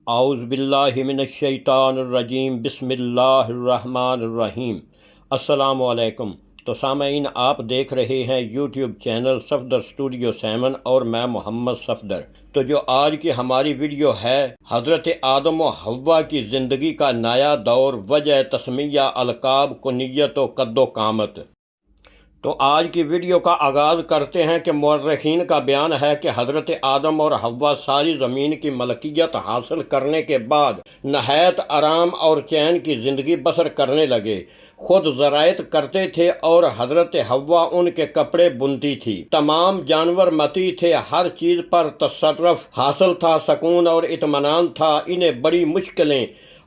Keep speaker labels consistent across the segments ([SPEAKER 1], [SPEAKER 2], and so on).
[SPEAKER 1] اعوذ باللہ من الشیطان الرجیم بسم اللہ الرحمن الرحیم۔ السلام علیکم۔ تو سامعین، آپ دیکھ رہے ہیں یوٹیوب چینل صفدر اسٹوڈیو 7 اور میں محمد صفدر۔ تو جو آج کی ہماری ویڈیو ہے، حضرت آدم و حوا کی زندگی کا نیا دور، وجہ تسمیہ، القاب، کنیت و قد و قامت۔ تو آج کی ویڈیو کا آغاز کرتے ہیں کہ مورخین کا بیان ہے کہ حضرت آدم اور حوا ساری زمین کی ملکیت حاصل کرنے کے بعد نہایت آرام اور چین کی زندگی بسر کرنے لگے۔ خود زراعت کرتے تھے اور حضرت حوا ان کے کپڑے بنتی تھی۔ تمام جانور متی تھے، ہر چیز پر تصرف حاصل تھا، سکون اور اطمینان تھا۔ انہیں بڑی مشکلیں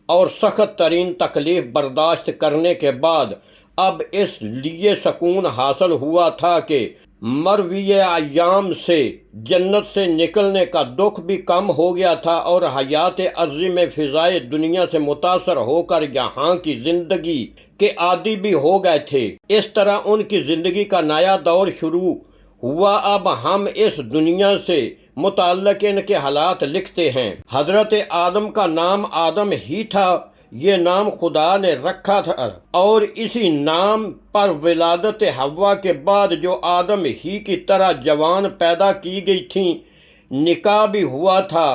[SPEAKER 1] اور سخت ترین تکلیف برداشت کرنے کے بعد اب اس لیے سکون حاصل ہوا تھا کہ مروی ایام سے جنت سے نکلنے کا دکھ بھی کم ہو گیا تھا اور حیات عرضی میں فضائے دنیا سے متاثر ہو کر یہاں کی زندگی کے عادی بھی ہو گئے تھے۔ اس طرح ان کی زندگی کا نیا دور شروع ہوا۔ اب ہم اس دنیا سے متعلق ان کے حالات لکھتے ہیں۔ حضرت آدم کا نام آدم ہی تھا، یہ نام خدا نے رکھا تھا، اور اسی نام پر ولادت حوا کے بعد جو آدم ہی کی طرح جوان پیدا کی گئی تھیں، نکاح بھی ہوا تھا۔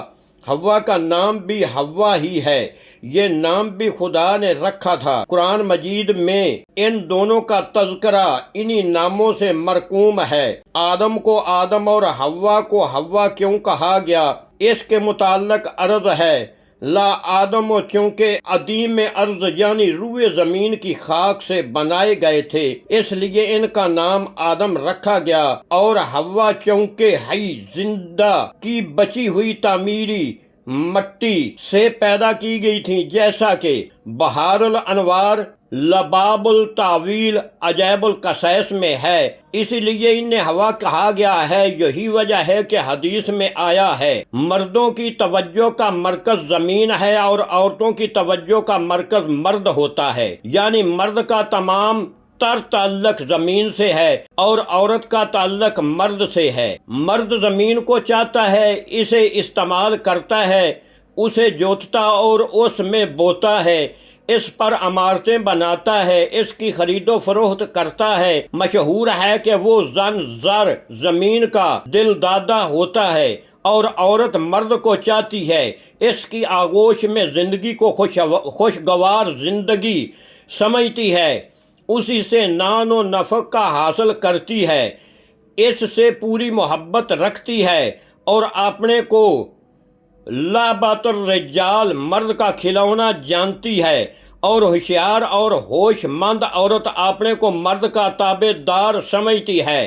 [SPEAKER 1] حوا کا نام بھی حوا ہی ہے، یہ نام بھی خدا نے رکھا تھا۔ قرآن مجید میں ان دونوں کا تذکرہ انہی ناموں سے مرقوم ہے۔ آدم کو آدم اور حوا کو حوا کیوں کہا گیا، اس کے متعلق عرض ہے: لا آدم چونکہ عدیم ارض یعنی روئے زمین کی خاک سے بنائے گئے تھے، اس لیے ان کا نام آدم رکھا گیا، اور حوا چونکہ حی زندہ کی بچی ہوئی تعمیری مٹی سے پیدا کی گئی تھی، جیسا کہ بحار الانوار لباب التاویل عجائب القصص میں ہے۔ اسی لیے انہیں حوا کہا گیا ہے۔ یہی وجہ ہے کہ حدیث میں آیا ہے: مردوں کی توجہ کا مرکز زمین ہے اور عورتوں کی توجہ کا مرکز مرد ہوتا ہے، یعنی مرد کا تمام تر تعلق زمین سے ہے اور عورت کا تعلق مرد سے ہے۔ مرد زمین کو چاہتا ہے، اسے استعمال کرتا ہے، اسے جوتتا اور اس میں بوتا ہے، اس پر عمارتیں بناتا ہے، اس کی خرید و فروخت کرتا ہے۔ مشہور ہے کہ وہ زر زمین کا دل دادا ہوتا ہے اور عورت مرد کو چاہتی ہے، اس کی آغوش میں زندگی کو خوشگوار زندگی سمجھتی ہے، اسی سے نان و نفع کا حاصل کرتی ہے، اس سے پوری محبت رکھتی ہے اور اپنے کو لعبۃ الرجال مرد کا کھلونا جانتی ہے، اور ہوشیار اور ہوش مند عورت اپنے کو مرد کا تابع دار سمجھتی ہے،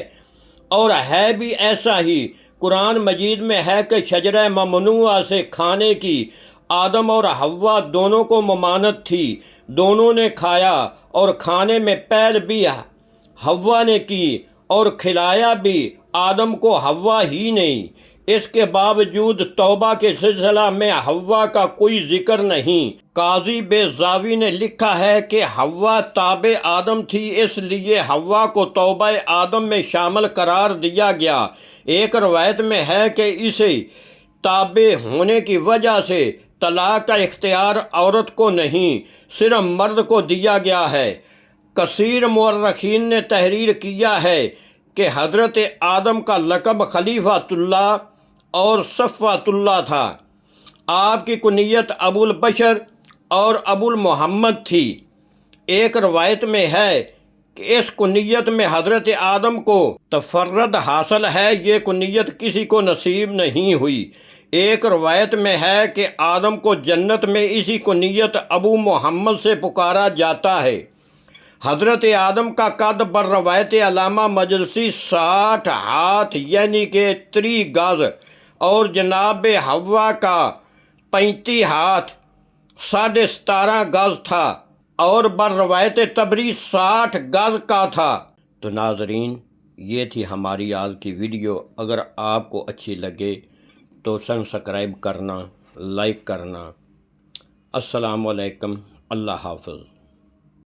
[SPEAKER 1] اور ہے بھی ایسا ہی۔ قرآن مجید میں ہے کہ شجرہ ممنوعہ سے کھانے کی آدم اور حوا دونوں کو ممانعت تھی، دونوں نے کھایا، اور کھانے میں پہل بھی حوا نے کی اور کھلایا بھی آدم کو حوا ہی نہیں۔ اس کے باوجود توبہ کے سلسلہ میں حوا کا کوئی ذکر نہیں۔ قاضی بیضاوی نے لکھا ہے کہ حوا تابع آدم تھی، اس لیے حوا کو توبہ آدم میں شامل قرار دیا گیا۔ ایک روایت میں ہے کہ اسے تابع ہونے کی وجہ سے طلاق کا اختیار عورت کو نہیں، صرف مرد کو دیا گیا ہے۔ کثیر مورخین نے تحریر کیا ہے کہ حضرت آدم کا لقب خلیفۃ اللہ اور صفوۃ اللہ تھا۔ آپ کی کنیت ابو البشر اور ابو المحمد تھی۔ ایک روایت میں ہے کہ اس کنیت میں حضرت آدم کو تفرد حاصل ہے، یہ کنیت کسی کو نصیب نہیں ہوئی۔ ایک روایت میں ہے کہ آدم کو جنت میں اسی کنیت ابو محمد سے پکارا جاتا ہے۔ حضرت آدم کا قد بر روایت علامہ مجلسی 60 ہاتھ یعنی کہ 30 گز اور جناب حوا کا 35 ہاتھ 17.5 گز تھا، اور بر روایت طبری 60 گز کا تھا۔ تو ناظرین، یہ تھی ہماری آج کی ویڈیو۔ اگر آپ کو اچھی لگے تو سبسکرائب کرنا، لائک کرنا۔ السلام علیکم، اللہ حافظ۔